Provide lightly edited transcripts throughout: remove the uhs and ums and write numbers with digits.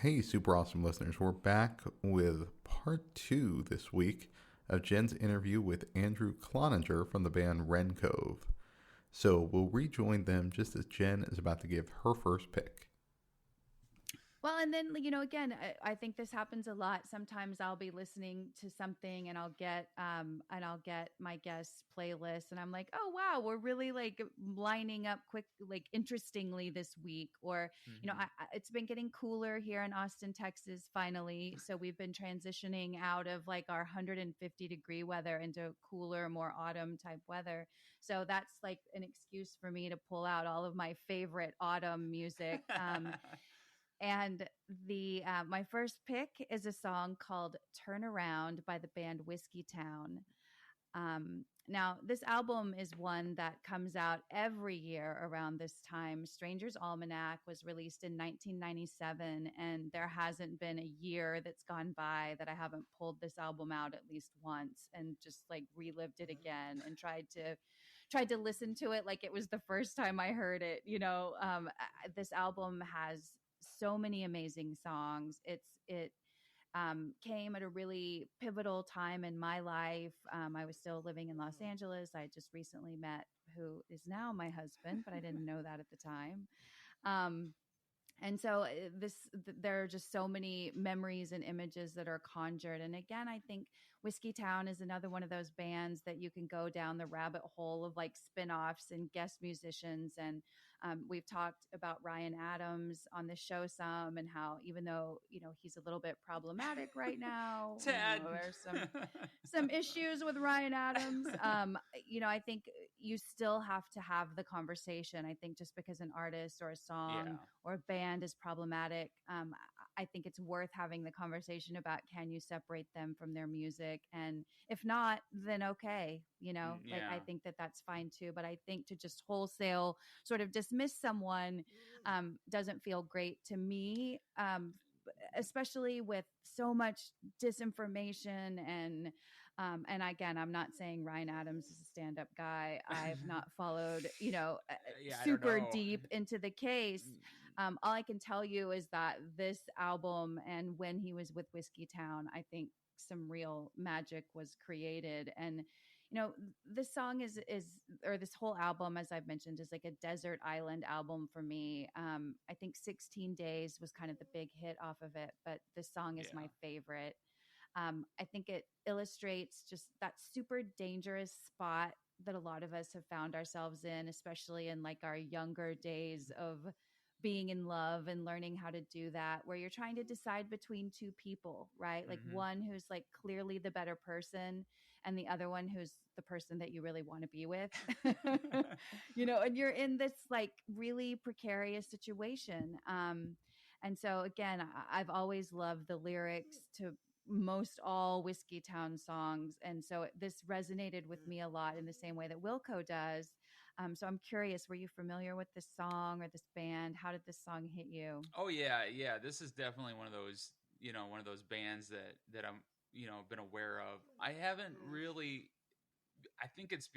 Hey, super awesome listeners. We're back with part two this week of Jen's interview with Andrew Cloninger from the band Wrencove. So we'll rejoin them just as Jen is about to give her first pick. Well, and then, again, I think this happens a lot. Sometimes I'll be listening to something and I'll get my guest playlist and I'm like, oh, wow, we're really like lining up quick, like interestingly this week. Or, it's been getting cooler here in Austin, Texas, finally. So we've been transitioning out of like our 150-degree weather into cooler, more autumn type weather. So that's like an excuse for me to pull out all of my favorite autumn music. And the my first pick is a song called "Turn Around" by the band Whiskeytown. Now, this album is one that comes out every year around this time. Stranger's Almanac was released in 1997, and there hasn't been a year that's gone by that I haven't pulled this album out at least once and just like relived it again and tried to listen to it like it was the first time I heard it. This album has so many amazing songs. It came at a really pivotal time in my life. I was still living in Los Angeles. I just recently met who is now my husband, but I didn't know that at the time. Um, and so there are just so many memories and images that are conjured. And again, I think Whiskeytown is another one of those bands that you can go down the rabbit hole of like spin-offs and guest musicians. And we've talked about Ryan Adams on the show some, and how even though he's a little bit problematic right now, Ted. there's some issues with Ryan Adams. I think you still have to have the conversation. I think just because an artist or a song or a band is problematic, I think it's worth having the conversation about, can you separate them from their music? And if not, then okay, like I think that that's fine too. But I think to just wholesale sort of dismiss someone doesn't feel great to me. Especially with so much disinformation and again, I'm not saying Ryan Adams is a stand-up guy. I've not followed, super deep into the case. All I can tell you is that this album and when he was with Whiskeytown, I think some real magic was created. And this song is or this whole album, as I've mentioned, is like a desert island album for me. I think 16 Days was kind of the big hit off of it, but this song is my favorite. I think it illustrates just that super dangerous spot that a lot of us have found ourselves in, especially in like our younger days of being in love and learning how to do that, where you're trying to decide between two people, right? Like one who's like clearly the better person and the other one who's the person that you really want to be with. And you're in this like really precarious situation. And so again, I've always loved the lyrics to most all Whiskeytown songs. And so this resonated with me a lot in the same way that Wilco does. So I'm curious, were you familiar with this song or this band? How did this song hit you? Oh yeah. This is definitely one of those, bands that I'm, been aware of. I haven't really. I think it's,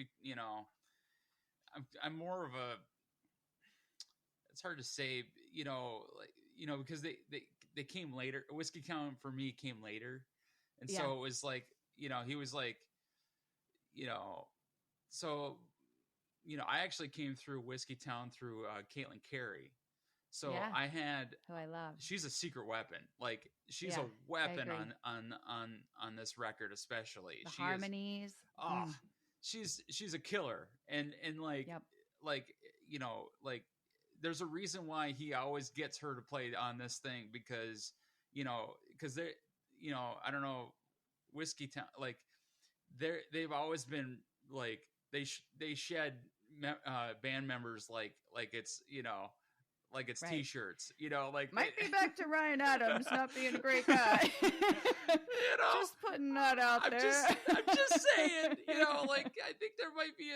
I'm more of a. It's hard to say, because they came later. Whiskeytown for me came later, and so it was like, he was like, so I actually came through Whiskeytown through Caitlin Carey. So I had, who I love. She's a secret weapon. Like she's a weapon on this record, especially the harmonies. She's a killer, and like like there's a reason why he always gets her to play on this thing, because they I don't know, Whiskeytown, like they've always been like they shed band members like it's like it's t-shirts, like might be back to Ryan Adams not being a great guy. Just putting that out there. I'm just saying, like I think there might be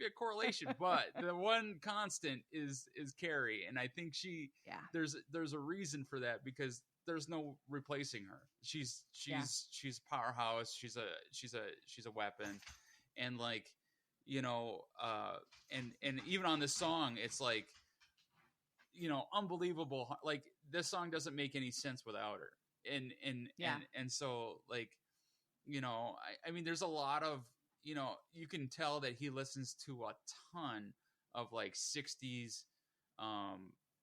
a correlation, but the one constant is Carrie, and I think there's a reason for that, because there's no replacing her. She's a powerhouse. She's a weapon, and like and even on this song, it's like unbelievable. Like this song doesn't make any sense without her. And so like, I mean, there's a lot of, you can tell that he listens to a ton of like 60s,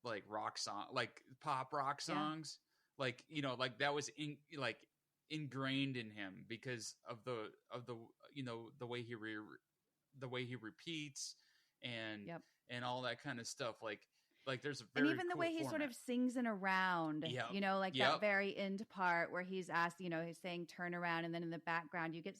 like rock song, like pop rock songs, like, like that was ingrained in him because of the, the way he repeats and all that kind of stuff. Like there's a very and even the way he sort of sings in a round, like that very end part where he's asked, he's saying turn around, and then in the background you get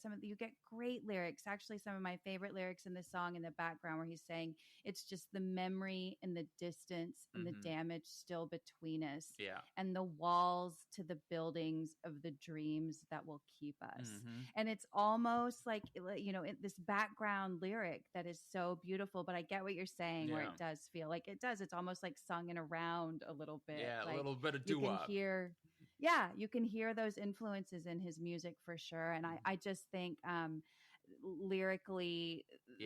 great lyrics. Actually, some of my favorite lyrics in this song in the background where he's saying it's just the memory and the distance and the damage still between us, and the walls to the buildings of the dreams that will keep us. And it's almost like, this background lyric that is so beautiful. But I get what you're saying, where it does feel like it's almost like sung in around a little bit. Yeah, like a little bit of doo-wop. You can hear those influences in his music for sure. And I just think lyrically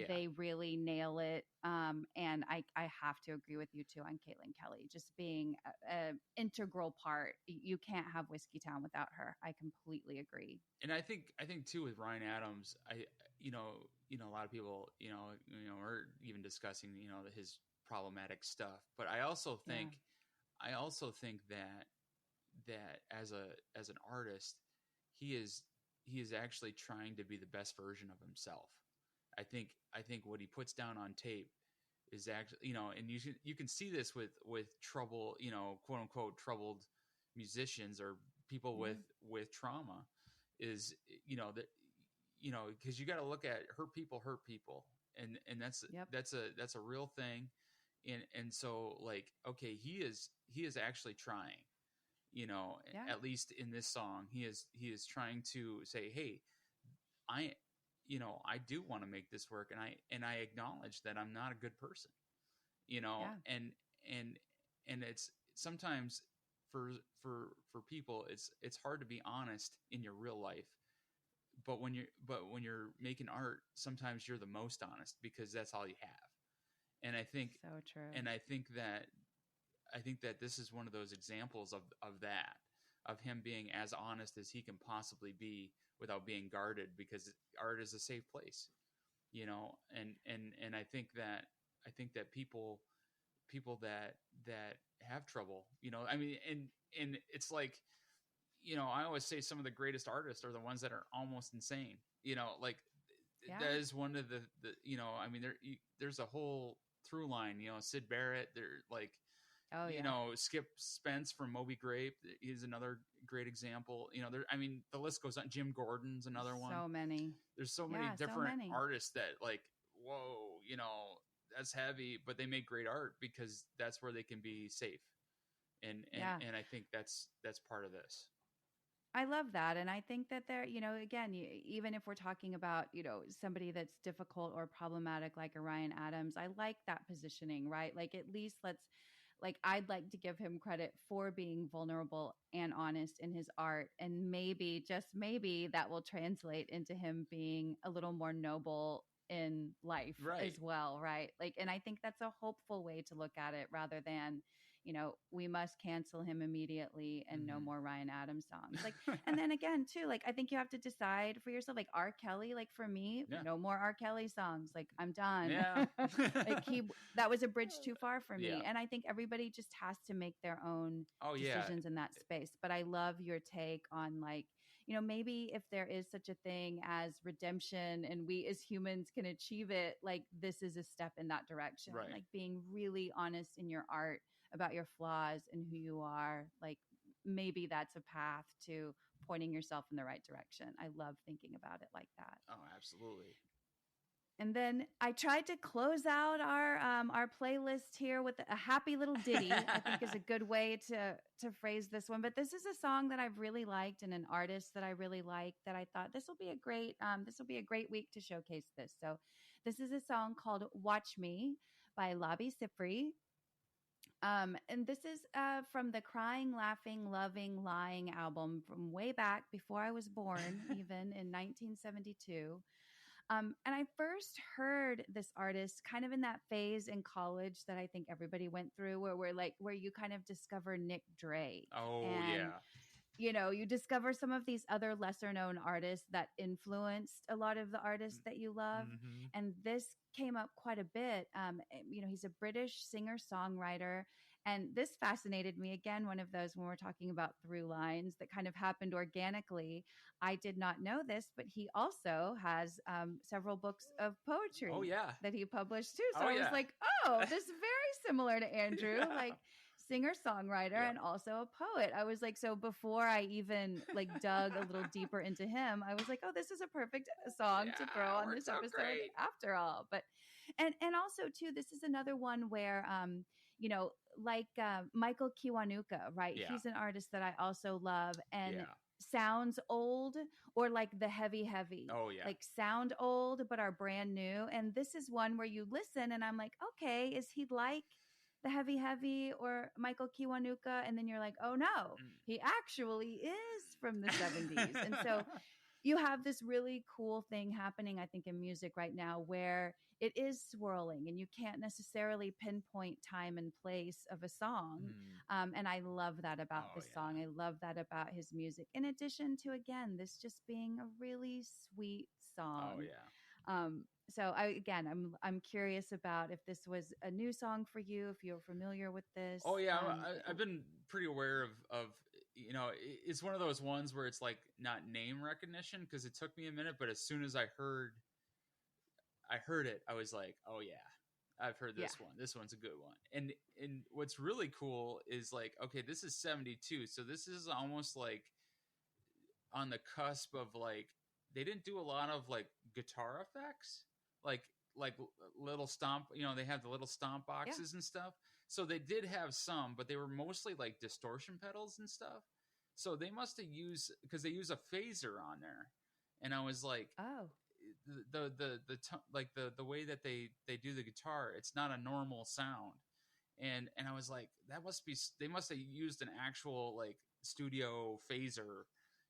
they really nail it. And I have to agree with you too on Caitlin Kelly just being an integral part. You can't have Whiskeytown without her. I completely agree. And I think too with Ryan Adams, a lot of people, are even discussing, his problematic stuff. But I also think that as an artist, he is actually trying to be the best version of himself. I think what he puts down on tape is actually, and you can see this with trouble, quote unquote troubled musicians or people with trauma, is that because you got to look at hurt people, and that's a real thing. And so like, okay, he is actually trying, at least in this song, he is trying to say, hey, I do want to make this work. And I acknowledge that I'm not a good person, and it's sometimes for people, it's hard to be honest in your real life. But when you're making art, sometimes you're the most honest because that's all you have. And I think so true. And I think that this is one of those examples of that, of him being as honest as he can possibly be without being guarded, because art is a safe place, and I think that people that have trouble, I mean, and it's like, I always say some of the greatest artists are the ones that are almost insane, like that is one of the I mean, there's a whole through line, Syd Barrett, they're like, Skip Spence from Moby Grape is another great example. I mean, the list goes on. Jim Gordon's another one. So many. There's so many different artists that like, whoa, that's heavy, but they make great art because that's where they can be safe. And I think that's part of this. I love that. And I think that there, again, even if we're talking about, somebody that's difficult or problematic like a Ryan Adams, I like that positioning, right? Like, at least I'd like to give him credit for being vulnerable and honest in his art. And maybe, just maybe, that will translate into him being a little more noble in life as well, right? Like, and I think that's a hopeful way to look at it, rather than, we must cancel him immediately and no more Ryan Adams songs. Like, and then again too, like, I think you have to decide for yourself, like R. Kelly, like for me, no more R. Kelly songs. Like, I'm done. Yeah. Like that was a bridge too far for me. And I think everybody just has to make their own decisions in that space. But I love your take on, like, maybe if there is such a thing as redemption and we as humans can achieve it, like, this is a step in that direction. Right. Like, being really honest in your art about your flaws and who you are, like, maybe that's a path to pointing yourself in the right direction. I love thinking about it like that. Oh, absolutely. And then I tried to close out our playlist here with a happy little ditty. I think is a good way to phrase this one. But this is a song that I've really liked and an artist that I really like, that I thought this will be a great week to showcase this. So this is a song called "Watch Me" by Labi Siffre. And this is from the Crying, Laughing, Loving, Lying album from way back before I was born, even in 1972. And I first heard this artist kind of in that phase in college that I think everybody went through, where you kind of discover Nick Drake. Oh, and, you discover some of these other lesser known artists that influenced a lot of the artists that you love. Mm-hmm. And this came up quite a bit. He's a British singer songwriter. And this fascinated me. Again, one of those when we're talking about through lines that kind of happened organically. I did not know this, but he also has several books of poetry that he published too. So I was like, oh, this is very similar to Andrew. Like, singer-songwriter and also a poet. I was like, so before I even like dug a little deeper into him, I was like, oh, this is a perfect song to throw on this episode after all. But and also too, this is another one where Michael Kiwanuka, right? He's an artist that I also love and sounds old, or like the heavy like sound old but are brand new. And this is one where you listen and I'm like, okay, is he like the heavy or Michael Kiwanuka? And then you're like, oh no, he actually is from the 70s. And so you have this really cool thing happening, I think, in music right now where it is swirling and you can't necessarily pinpoint time and place of a song. And I love that about this song. I love that about his music. In addition to, again, this just being a really sweet song. So I'm curious about if this was a new song for you, if you're familiar with this. I've been pretty aware of it's one of those ones where it's like not name recognition because it took me a minute, but as soon as I heard it, I was like, oh yeah, I've heard this one. This one's a good one. And what's really cool is like, okay, this is 72, so this is almost like on the cusp of like they didn't do a lot of like guitar effects. Like little stomp, they have the little stomp boxes and stuff. So they did have some, but they were mostly like distortion pedals and stuff. So they must have used, because they use a phaser on there. And I was like, oh, the way that they do the guitar, it's not a normal sound. And I was like, they must have used an actual like studio phaser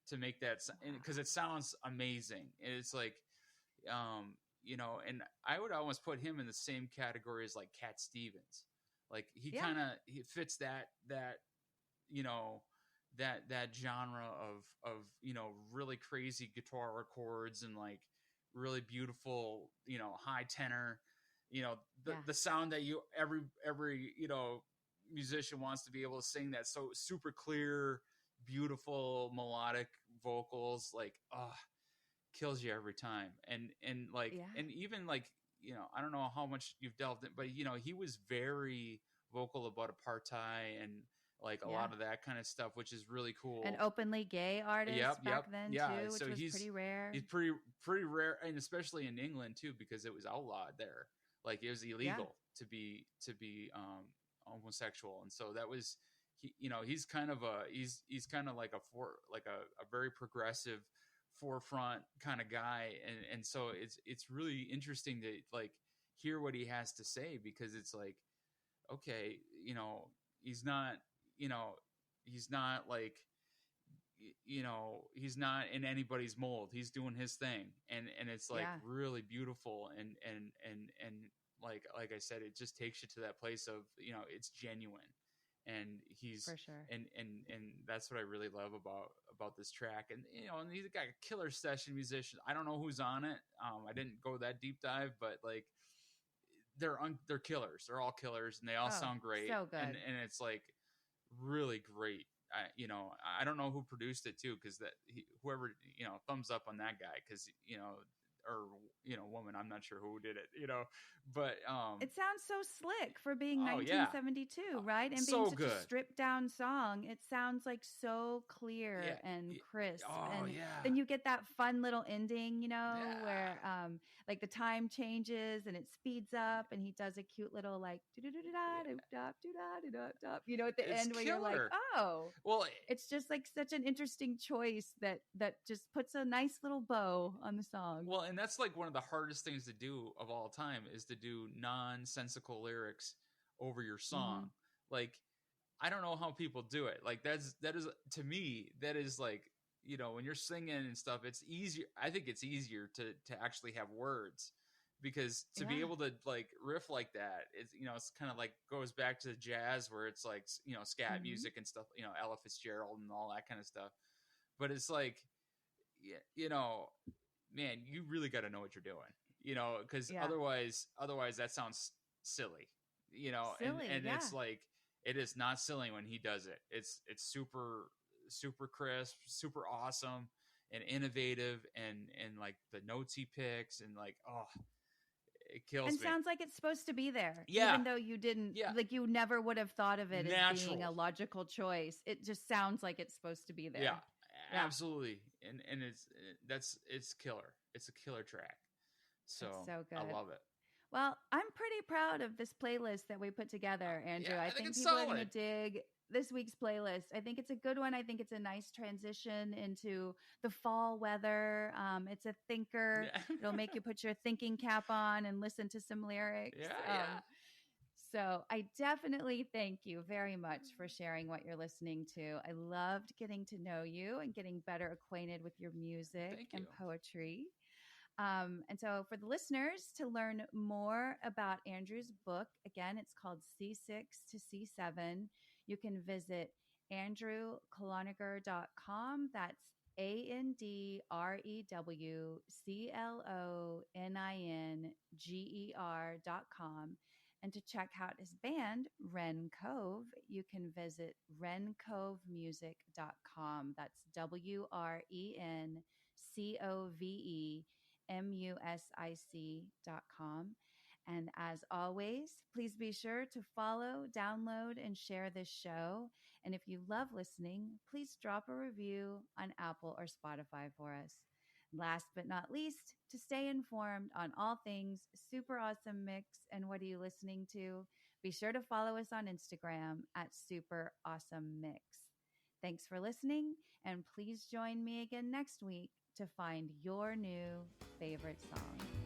to make that, because it sounds amazing. And it's like, and I would almost put him in the same category as like Cat Stevens. Like he he fits that genre of really crazy guitar chords and like really beautiful, high tenor, the sound that every musician wants to be able to sing, that so super clear, beautiful melodic vocals, like kills you every time. And even like, I don't know how much you've delved in, but he was very vocal about apartheid and like a lot of that kind of stuff, which is really cool. An openly gay artist back then too, which was pretty rare. He's pretty rare, and especially in England too, because it was outlawed there. Like it was illegal to be homosexual, and so that was he's kind of like a very progressive forefront kind of guy, and so it's really interesting to like hear what he has to say, because it's like, okay, he's not like, he's not in anybody's mold. He's doing his thing, and it's like really beautiful, and like I said, it just takes you to that place of it's genuine. And he's for sure, and that's what I really love about this track. And and he's got a killer session musician. I don't know who's on it. I didn't go that deep dive, but like they're killers. They're all killers, and they all sound great. So good, and it's like really great. I don't know who produced it too, because whoever thumbs up on that guy, because or woman, I'm not sure who did it, but it sounds so slick for being 1972, right? And being such a stripped down song, it sounds like so clear and crisp. And then you get that fun little ending, where like the time changes and it speeds up, and he does a cute little like at the end where you're like, oh, well, it's just like such an interesting choice that just puts a nice little bow on the song. Well, and that's like one of the hardest things to do of all time, is to do nonsensical lyrics over your song. Like, I don't know how people do it. Like that is to me, that is like when you're singing and stuff, it's easier. I think it's easier to actually have words, because to be able to like riff like that, it's kind of like goes back to jazz where it's like, scat music and stuff, Ella Fitzgerald and all that kind of stuff. But it's like, man, you really got to know what you're doing, because otherwise that sounds silly, and it's like, it is not silly when he does it. It's super crisp, super awesome and innovative, and like the notes he picks, and like, oh, it kills and me. Sounds like it's supposed to be there, yeah, even though you didn't, like, you never would have thought of it as being a logical choice. It just sounds like it's supposed to be there. Yeah, absolutely. And it's killer. It's a killer track. So good. I love it. Well, I'm pretty proud of this playlist that we put together, Andrew. I think people solid. are going to dig this week's playlist. I think it's a good one. I think it's a nice transition into the fall weather. It's a thinker. It'll make you put your thinking cap on and listen to some lyrics. So I definitely thank you very much for sharing what you're listening to. I loved getting to know you and getting better acquainted with your music and poetry. And so for the listeners, to learn more about Andrew's book, again, it's called C6 to C7. You can visit andrewcloninger.com. That's AndrewCloninger.com. And to check out his band, Wrencove, you can visit wrencovemusic.com. That's WRENCOVEmusic.com. And as always, please be sure to follow, download, and share this show. And if you love listening, please drop a review on Apple or Spotify for us. Last but not least, to stay informed on all things Super Awesome Mix and What Are You Listening To, be sure to follow us on Instagram at Super Awesome Mix. Thanks for listening, and please join me again next week to find your new favorite song.